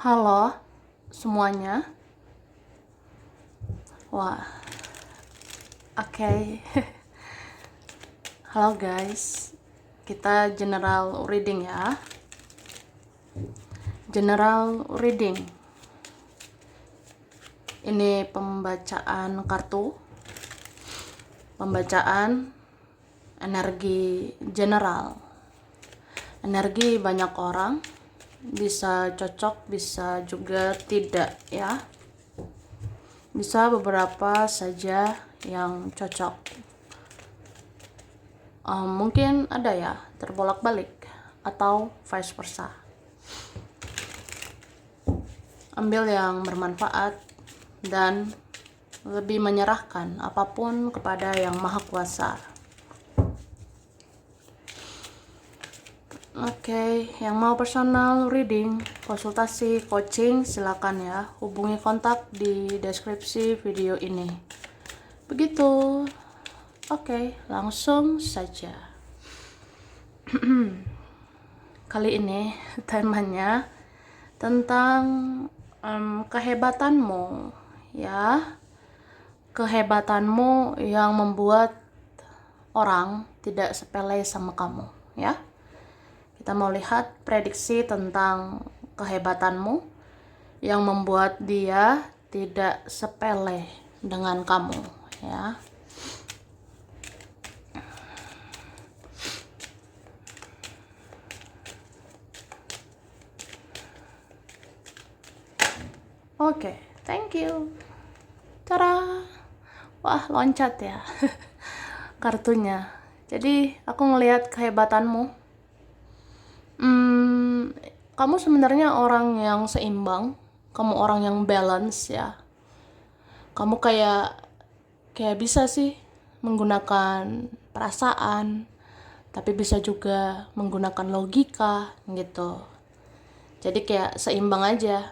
Halo semuanya. Wah, oke. Halo guys. Kita general reading ya. General reading. Ini pembacaan kartu. Pembacaan energi general. Energi banyak orang. Bisa cocok, bisa juga tidak ya. Bisa beberapa saja yang cocok. Mungkin ada ya terbolak-balik atau vice versa. Ambil yang bermanfaat dan lebih menyerahkan apapun kepada Yang Maha Kuasa. Oke, yang mau personal reading, konsultasi, coaching, silakan ya. Hubungi kontak di deskripsi video ini. Begitu. Oke, langsung saja. Kali ini temanya tentang kehebatanmu, ya. Kehebatanmu yang membuat orang tidak sepele sama kamu, ya. Kita mau lihat prediksi tentang kehebatanmu yang membuat dia tidak sepele dengan kamu, ya. Oke, thank you. Cara, wah loncat ya kartunya. Jadi aku ngelihat kehebatanmu. Kamu sebenarnya orang yang seimbang, kamu orang yang balance ya. Kamu kayak bisa sih menggunakan perasaan, tapi bisa juga menggunakan logika gitu. Jadi kayak seimbang aja.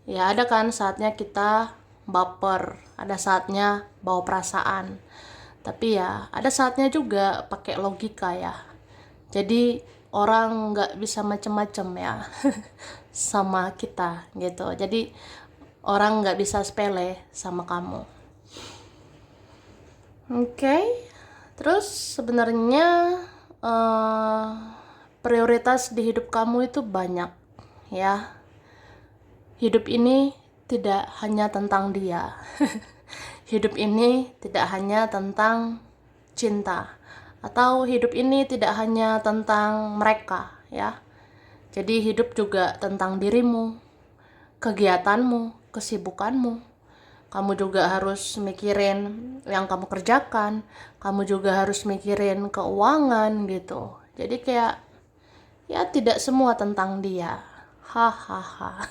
Ya ada kan saatnya kita baper, ada saatnya bawa perasaan. Tapi ya ada saatnya juga pakai logika ya. Jadi orang nggak bisa macem-macem ya sama kita gitu. Jadi orang nggak bisa sepele sama kamu. Oke. Terus sebenarnya prioritas di hidup kamu itu banyak ya. Hidup ini tidak hanya tentang dia. Hidup ini tidak hanya tentang cinta, atau hidup ini tidak hanya tentang mereka ya. Jadi hidup juga tentang dirimu, kegiatanmu, kesibukanmu. Kamu juga harus mikirin yang kamu kerjakan, kamu juga harus mikirin keuangan gitu. Jadi kayak ya tidak semua tentang dia. Hahaha.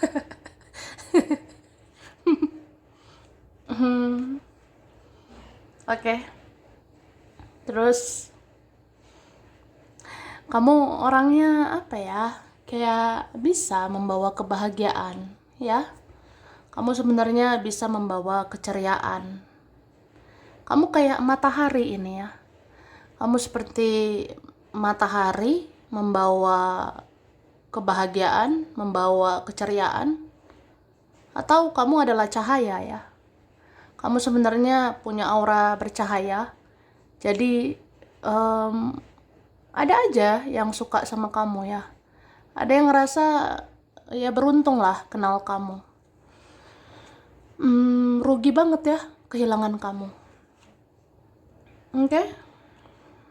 Oke. Terus kamu orangnya apa ya? Kayak bisa membawa kebahagiaan, ya. Kamu sebenarnya bisa membawa keceriaan. Kamu kayak matahari ini ya. Kamu seperti matahari membawa kebahagiaan, membawa keceriaan. Atau kamu adalah cahaya ya. Kamu sebenarnya punya aura bercahaya. Jadi ada aja yang suka sama kamu ya. Ada yang ngerasa ya beruntung lah kenal kamu. Rugi banget ya kehilangan kamu. Oke?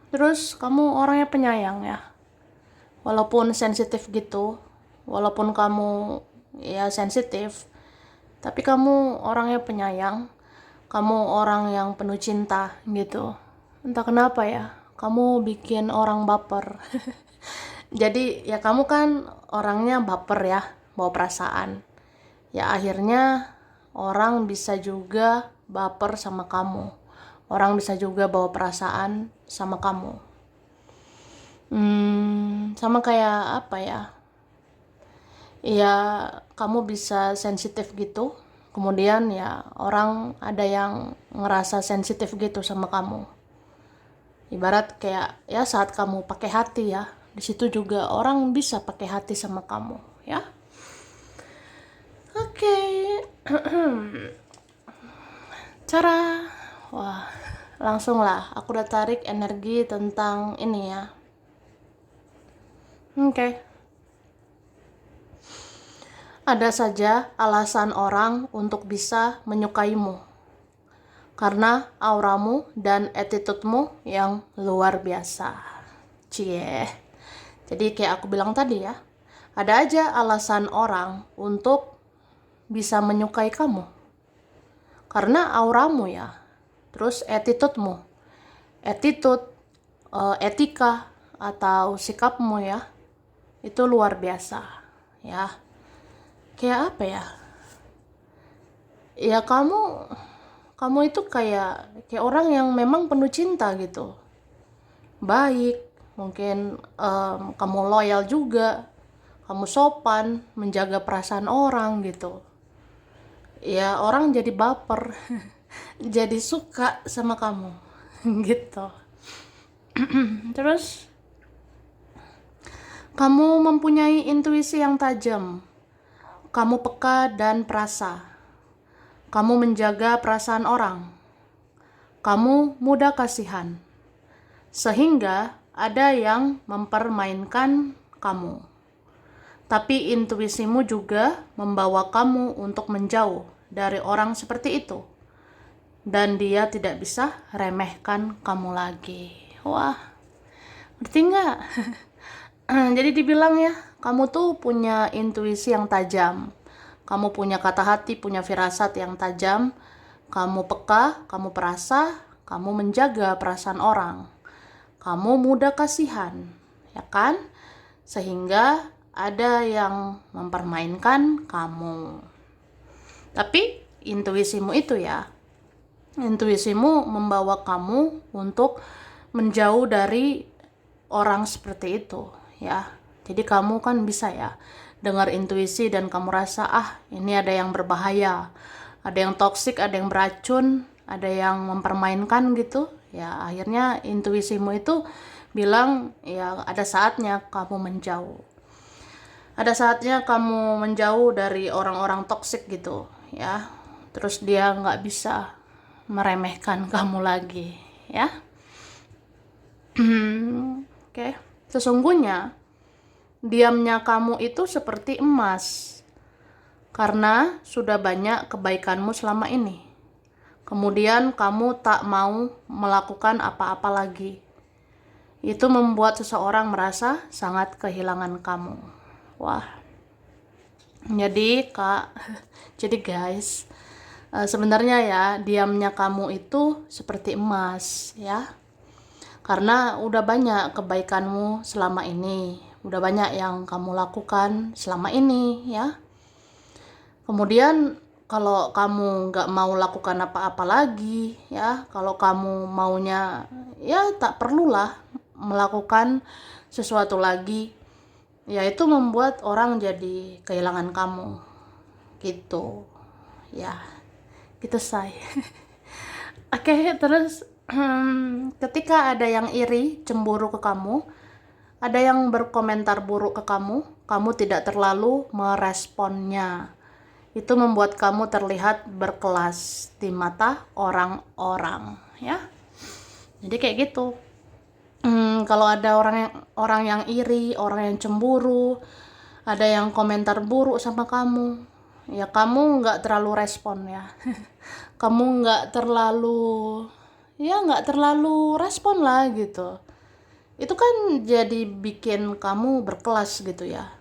Terus kamu orangnya penyayang ya. Walaupun sensitif gitu, walaupun kamu ya sensitif, tapi kamu orangnya penyayang. Kamu orang yang penuh cinta gitu. Entah kenapa ya, kamu bikin orang baper. Jadi ya kamu kan orangnya baper ya, bawa perasaan. Ya akhirnya orang bisa juga baper sama kamu. Orang bisa juga bawa perasaan sama kamu. Sama kayak apa ya? Ya kamu bisa sensitif gitu. Kemudian ya orang ada yang ngerasa sensitif gitu sama kamu. Ibarat kayak ya saat kamu pakai hati ya, di situ juga orang bisa pakai hati sama kamu ya. Cara, wah, langsung lah aku udah tarik energi tentang ini ya. Oke. Ada saja alasan orang untuk bisa menyukaimu. Karena auramu dan attitude-mu yang luar biasa. Cie. Jadi kayak aku bilang tadi ya, ada aja alasan orang untuk bisa menyukai kamu. Karena auramu ya, terus attitude-mu. Attitude, etika, atau sikapmu ya, itu luar biasa. Ya, kayak apa ya? Ya kamu itu kayak orang yang memang penuh cinta gitu. Baik, mungkin kamu loyal juga, kamu sopan, menjaga perasaan orang gitu. Ya orang jadi baper, jadi suka sama kamu gitu. Terus kamu mempunyai intuisi yang tajam, kamu peka dan perasa, kamu menjaga perasaan orang, kamu mudah kasihan, sehingga ada yang mempermainkan kamu. Tapi intuisimu juga membawa kamu untuk menjauh dari orang seperti itu. Dan dia tidak bisa remehkan kamu lagi. Wah, ngerti nggak? Jadi dibilang ya, kamu tuh punya intuisi yang tajam. Kamu punya kata hati, punya firasat yang tajam. Kamu peka, kamu perasa, kamu menjaga perasaan orang. Kamu mudah kasihan, ya kan? Sehingga ada yang mempermainkan kamu. Tapi intuisimu itu ya, intuisimu membawa kamu untuk menjauh dari orang seperti itu ya. Jadi kamu kan bisa ya dengar intuisi dan kamu rasa ini ada yang berbahaya, ada yang toksik, ada yang beracun, ada yang mempermainkan gitu ya. Akhirnya intuisimu itu bilang ya ada saatnya kamu menjauh. Ada saatnya kamu menjauh dari orang-orang toksik gitu ya. Terus dia nggak bisa meremehkan kamu lagi ya. Oke. Sesungguhnya diamnya kamu itu seperti emas karena sudah banyak kebaikanmu selama ini. Kemudian kamu tak mau melakukan apa-apa lagi. Itu membuat seseorang merasa sangat kehilangan kamu. Wah. Jadi jadi guys, sebenarnya ya diamnya kamu itu seperti emas ya. Karena udah banyak kebaikanmu selama ini, udah banyak yang kamu lakukan selama ini ya. Kemudian kalau kamu nggak mau lakukan apa-apa lagi ya, kalau kamu maunya ya tak perlulah melakukan sesuatu lagi, ya itu membuat orang jadi kehilangan kamu gitu ya. Gitu say. Oke, terus ketika ada yang iri, cemburu ke kamu, ada yang berkomentar buruk ke kamu, kamu tidak terlalu meresponnya. Itu membuat kamu terlihat berkelas di mata orang-orang, ya. Jadi kayak gitu. Kalau ada orang yang iri, orang yang cemburu, ada yang komentar buruk sama kamu, ya kamu nggak terlalu respon ya. Kamu nggak terlalu respon lah gitu. Itu kan jadi bikin kamu berkelas gitu ya.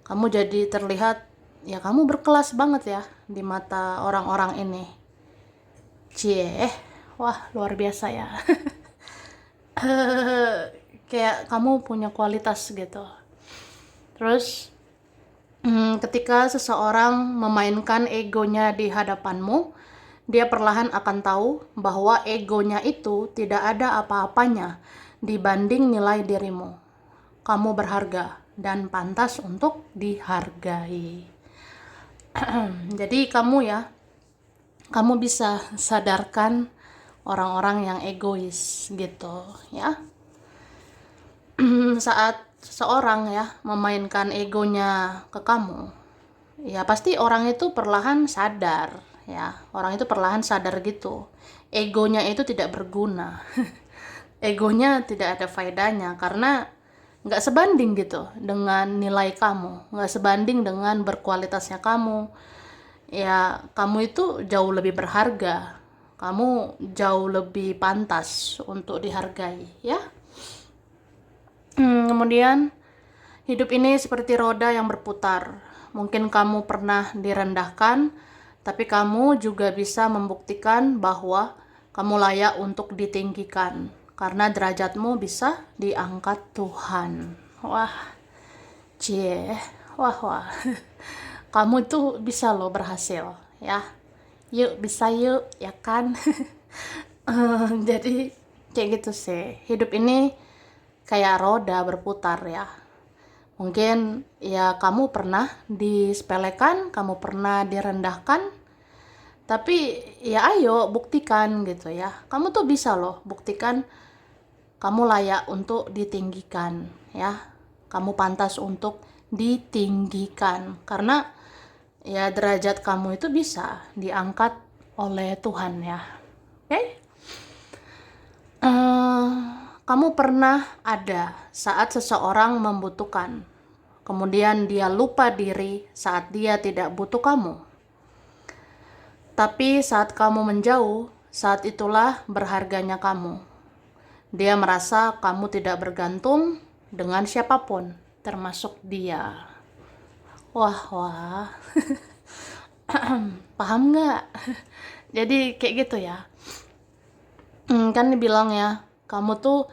Kamu jadi terlihat ya kamu berkelas banget ya di mata orang-orang ini. Wah luar biasa ya. Kayak kamu punya kualitas gitu. Terus ketika seseorang memainkan egonya di hadapanmu, dia perlahan akan tahu bahwa egonya itu tidak ada apa-apanya dibanding nilai dirimu. Kamu berharga dan pantas untuk dihargai. Jadi kamu bisa sadarkan orang-orang yang egois gitu ya. Saat seseorang ya memainkan egonya ke kamu, ya pasti orang itu perlahan sadar, ya. Orang itu perlahan sadar gitu. Egonya itu tidak berguna. Egonya tidak ada faedahnya karena nggak sebanding gitu dengan nilai kamu, nggak sebanding dengan berkualitasnya kamu. Ya, kamu itu jauh lebih berharga. Kamu jauh lebih pantas untuk dihargai, ya. Kemudian hidup ini seperti roda yang berputar. Mungkin kamu pernah direndahkan, tapi kamu juga bisa membuktikan bahwa kamu layak untuk ditinggikan karena derajatmu bisa diangkat Tuhan. Wah, cie, wah. Kamu tuh bisa loh berhasil, ya. Yuk, bisa yuk, ya kan? Jadi kayak gitu sih. Hidup ini kayak roda berputar ya. Mungkin ya kamu pernah disepelekan, kamu pernah direndahkan, tapi ya ayo buktikan gitu ya. Kamu tuh bisa loh buktikan kamu layak untuk ditinggikan ya. Kamu pantas untuk ditinggikan karena ya derajat kamu itu bisa diangkat oleh Tuhan ya. Oke? Kamu pernah ada saat seseorang membutuhkan, kemudian dia lupa diri saat dia tidak butuh kamu. Tapi saat kamu menjauh, saat itulah berharganya kamu. Dia merasa kamu tidak bergantung dengan siapapun, termasuk dia. Wah. Paham nggak? Jadi kayak gitu ya. Kan dibilang ya, kamu tuh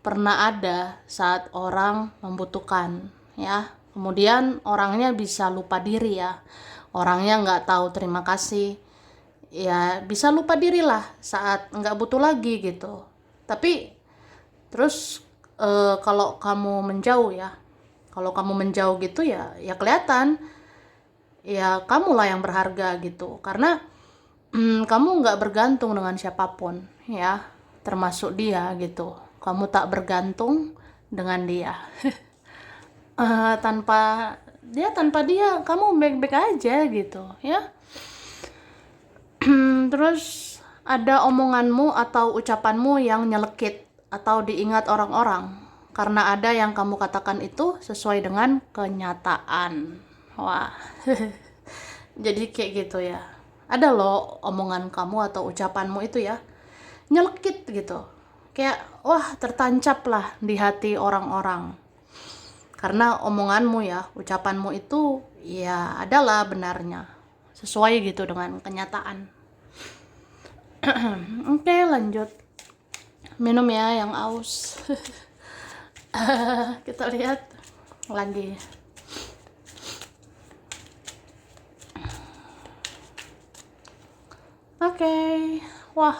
pernah ada saat orang membutuhkan, ya. Kemudian orangnya bisa lupa diri ya. Orangnya nggak tahu terima kasih. Ya bisa lupa diri lah saat nggak butuh lagi gitu. Tapi terus kalau kamu menjauh ya, kalau kamu menjauh gitu ya kelihatan ya kamulah yang berharga gitu karena kamu nggak bergantung dengan siapapun ya, termasuk dia gitu. Kamu tak bergantung dengan dia. Tanpa dia kamu baik-baik aja gitu ya. Terus ada omonganmu atau ucapanmu yang nyelekit atau diingat orang-orang karena ada yang kamu katakan itu sesuai dengan kenyataan. Wah. Jadi kayak gitu ya. Ada loh omongan kamu atau ucapanmu itu ya nyelekit gitu. Kayak wah tertancap lah di hati orang-orang. Karena omonganmu ya, ucapanmu itu ya adalah benarnya. Sesuai gitu dengan kenyataan. Oke, lanjut. Minum ya yang aus. Kita lihat lagi. Oke. Wah.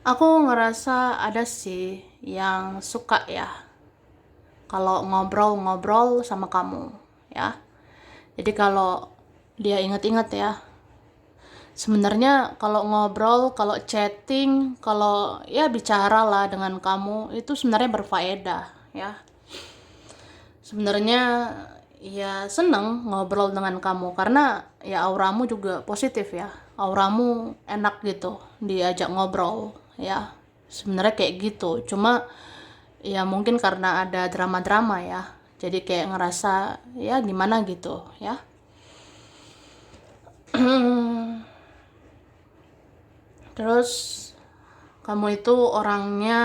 Aku ngerasa ada sih yang suka ya kalau ngobrol-ngobrol sama kamu ya. Jadi kalau dia ingat-ingat ya, sebenarnya kalau ngobrol, kalau chatting, kalau ya bicara lah dengan kamu itu sebenarnya berfaedah ya. Sebenarnya ya seneng ngobrol dengan kamu karena ya auramu juga positif ya. Auramu enak gitu diajak ngobrol ya. Sebenarnya kayak gitu. Cuma ya mungkin karena ada drama-drama ya. Jadi kayak ngerasa ya gimana gitu ya. Terus kamu itu orangnya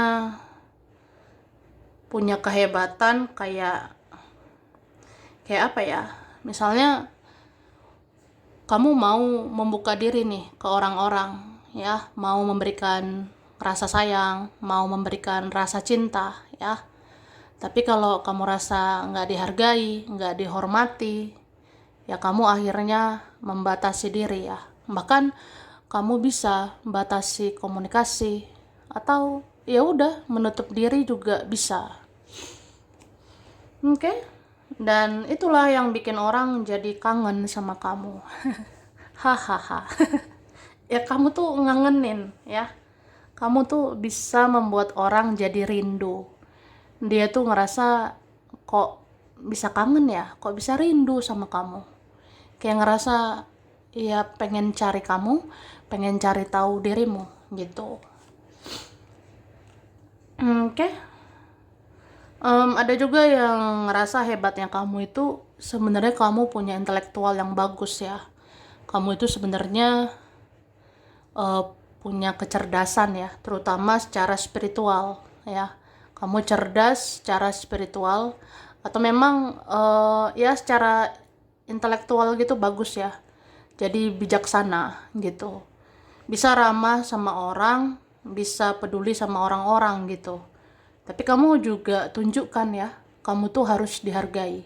punya kehebatan kayak apa ya? Misalnya kamu mau membuka diri nih ke orang-orang ya, mau memberikan rasa sayang, mau memberikan rasa cinta ya. Tapi kalau kamu rasa nggak dihargai, nggak dihormati, ya kamu akhirnya membatasi diri ya. Bahkan kamu bisa batasi komunikasi atau ya udah menutup diri juga bisa. Oke? Dan itulah yang bikin orang jadi kangen sama kamu. Hahaha. Ya kamu tuh ngangenin ya. Kamu tuh bisa membuat orang jadi rindu. Dia tuh ngerasa kok bisa kangen ya, kok bisa rindu sama kamu. Kayak ngerasa ya pengen cari kamu, pengen cari tahu dirimu gitu. Oke. Ada juga yang ngerasa hebatnya kamu itu sebenarnya kamu punya intelektual yang bagus ya. Kamu itu sebenarnya eh, punya kecerdasan ya, terutama secara spiritual ya. Kamu cerdas secara spiritual atau memang ya secara intelektual gitu bagus ya. Jadi bijaksana gitu. Bisa ramah sama orang, bisa peduli sama orang-orang gitu. Tapi kamu juga tunjukkan ya, kamu tuh harus dihargai.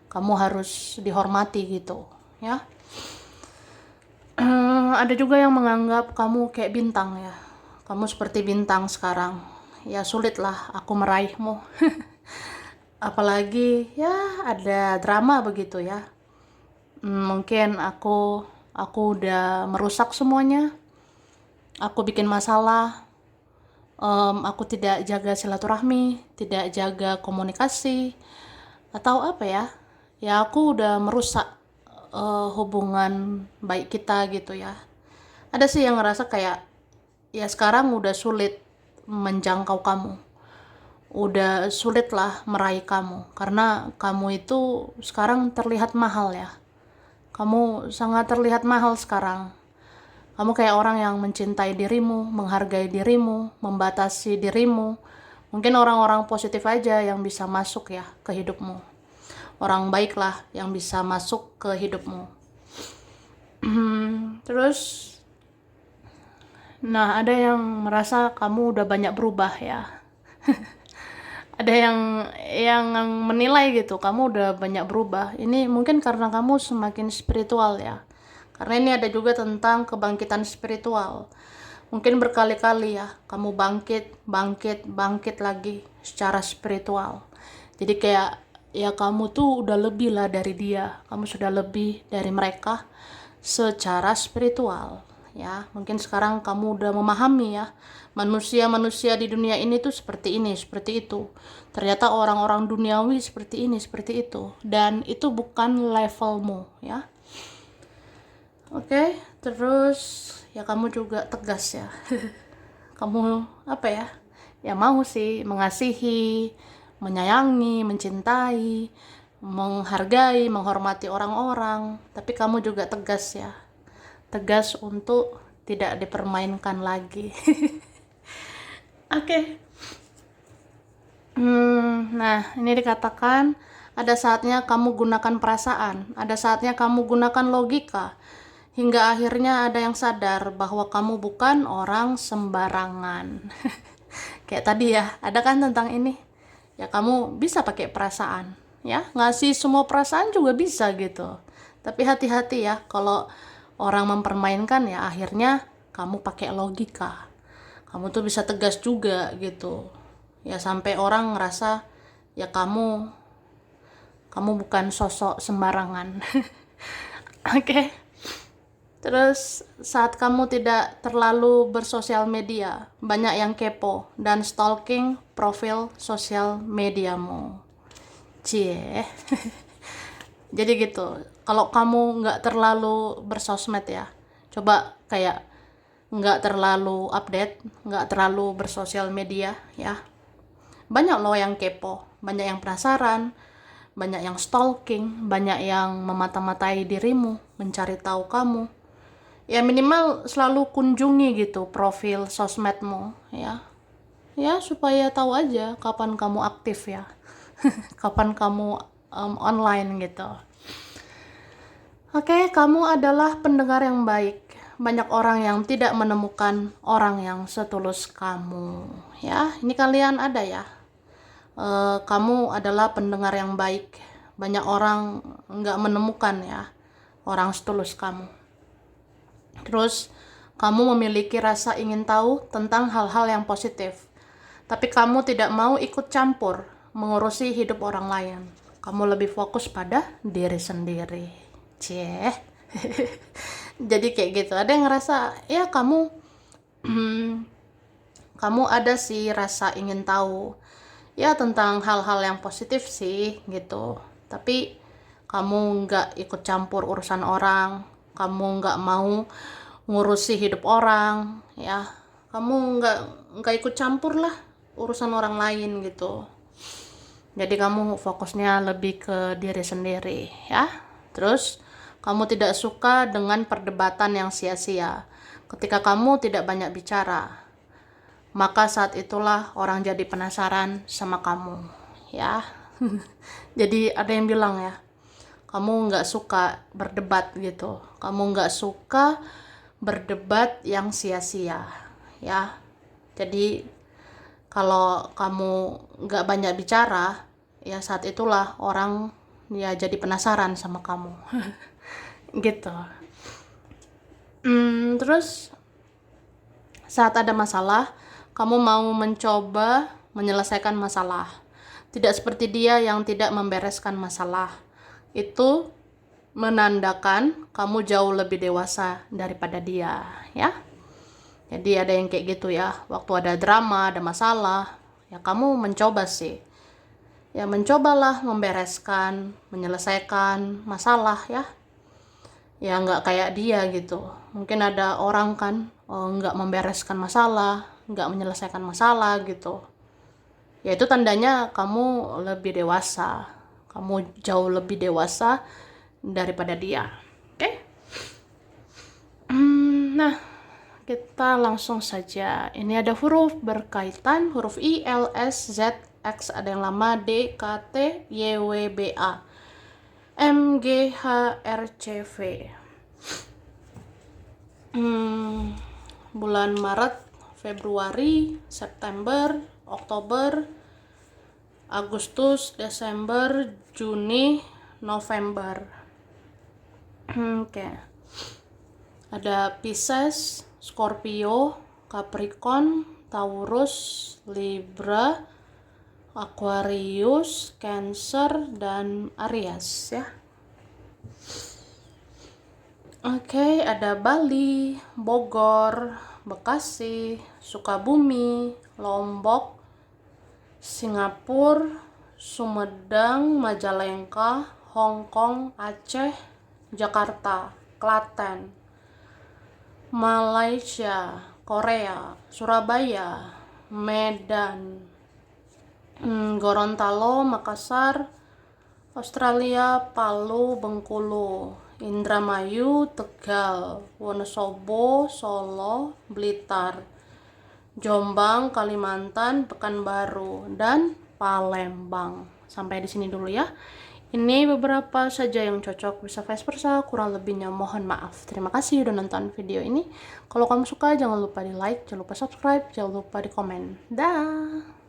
Kamu harus dihormati gitu, ya. Ada juga yang menganggap kamu kayak bintang ya. Kamu seperti bintang sekarang. Ya sulitlah aku meraihmu. Apalagi ya ada drama begitu ya. Mungkin aku udah merusak semuanya. Aku bikin masalah. Aku tidak jaga silaturahmi, tidak jaga komunikasi, atau apa ya? Ya aku udah merusak hubungan baik kita gitu ya. Ada sih yang ngerasa kayak ya sekarang udah sulit menjangkau kamu, udah sulit lah meraih kamu karena kamu itu sekarang terlihat mahal ya. Kamu sangat terlihat mahal sekarang. Kamu kayak orang yang mencintai dirimu, menghargai dirimu, membatasi dirimu. Mungkin orang-orang positif aja yang bisa masuk ya ke hidupmu. Orang baik lah yang bisa masuk ke hidupmu. Terus, nah ada yang merasa kamu udah banyak berubah ya. Ada yang menilai gitu, kamu udah banyak berubah. Ini mungkin karena kamu semakin spiritual ya. Karena ini ada juga tentang kebangkitan spiritual. Mungkin berkali-kali ya, kamu bangkit lagi secara spiritual. Jadi kayak ya kamu tuh udah lebih lah dari dia. Kamu sudah lebih dari mereka secara spiritual. Ya, mungkin sekarang kamu udah memahami ya, manusia-manusia di dunia ini tuh seperti ini, seperti itu. Ternyata orang-orang duniawi seperti ini, seperti itu. Dan itu bukan levelmu ya. Oke, terus ya kamu juga tegas ya. Kamu apa ya? Ya mau sih mengasihi, menyayangi, mencintai, menghargai, menghormati orang-orang, tapi kamu juga tegas ya. Tegas untuk tidak dipermainkan lagi. Oke. Nah, ini dikatakan ada saatnya kamu gunakan perasaan, ada saatnya kamu gunakan logika, hingga akhirnya ada yang sadar bahwa kamu bukan orang sembarangan. Kayak tadi ya, ada kan tentang ini. Ya kamu bisa pakai perasaan, ya ngasih semua perasaan juga bisa gitu. Tapi hati-hati ya, kalau orang mempermainkan ya akhirnya kamu pakai logika. Kamu tuh bisa tegas juga gitu. Ya sampai orang ngerasa ya kamu bukan sosok sembarangan. Oke. Terus saat kamu tidak terlalu bersosial media, banyak yang kepo dan stalking profil sosial mediamu. Cie. Jadi gitu. Kalau kamu nggak terlalu bersosmed ya, coba kayak nggak terlalu update, nggak terlalu bersosial media ya. Banyak loh yang kepo, banyak yang penasaran, banyak yang stalking, banyak yang memata-matai dirimu, mencari tahu kamu. Ya minimal selalu kunjungi gitu profil sosmedmu ya. Ya supaya tahu aja kapan kamu aktif ya. Kapan kamu online gitu. Oke, kamu adalah pendengar yang baik. Banyak orang yang tidak menemukan orang yang setulus kamu ya. Ini kalian ada ya. Kamu adalah pendengar yang baik. Banyak orang nggak menemukan ya orang setulus kamu. Terus kamu memiliki rasa ingin tahu tentang hal-hal yang positif. Tapi kamu tidak mau ikut campur mengurusi hidup orang lain. Kamu lebih fokus pada diri sendiri. Cie. Jadi kayak gitu. Ada yang ngerasa ya kamu kamu ada sih rasa ingin tahu. ya tentang hal-hal yang positif sih gitu. Tapi kamu nggak ikut campur urusan orang, kamu nggak mau ngurusi hidup orang, ya. Kamu nggak ikut campur lah urusan orang lain gitu. Jadi kamu fokusnya lebih ke diri sendiri, ya. Terus kamu tidak suka dengan perdebatan yang sia-sia. Ketika kamu tidak banyak bicara, maka saat itulah orang jadi penasaran sama kamu, ya. Jadi ada yang bilang ya, kamu nggak suka berdebat gitu. Kamu nggak suka berdebat yang sia-sia, ya. Jadi kalau kamu nggak banyak bicara, ya saat itulah orang ya jadi penasaran sama kamu. Gitu. Terus saat ada masalah, kamu mau mencoba menyelesaikan masalah. Tidak seperti dia yang tidak membereskan masalah. Itu menandakan kamu jauh lebih dewasa daripada dia, ya. Jadi ada yang kayak gitu ya, waktu ada drama, ada masalah, ya kamu mencoba sih. Ya mencobalah membereskan, menyelesaikan masalah ya. Ya nggak kayak dia gitu. Mungkin ada orang kan nggak membereskan masalah, nggak menyelesaikan masalah gitu. Ya itu tandanya kamu lebih dewasa. Kamu jauh lebih dewasa daripada dia. Oke? Nah, kita langsung saja. Ini ada huruf berkaitan, huruf I, L, S, Z, X, ada yang lama, D, K, T, Y, W, B, A, M, G, H, R, C, V. Bulan Maret, Februari, September, Oktober, Agustus, Desember, Juni, November. Oke. Ada Pisces, Scorpio, Capricorn, Taurus, Libra, Aquarius, Cancer, dan Aries ya. Oke, ada Bali, Bogor, Bekasi, Sukabumi, Lombok, Singapura, Sumedang, Majalengka, Hong Kong, Aceh, Jakarta, Klaten, Malaysia, Korea, Surabaya, Medan, Gorontalo, Makassar, Australia, Palu, Bengkulu, Indramayu, Tegal, Wonosobo, Solo, Blitar, Jombang, Kalimantan, Pekanbaru, dan Palembang. Sampai di sini dulu ya. Ini beberapa saja yang cocok, bisa vice versa, kurang lebihnya mohon maaf. Terima kasih udah nonton video ini. Kalau kamu suka jangan lupa di like, jangan lupa subscribe, jangan lupa di komen. Dah.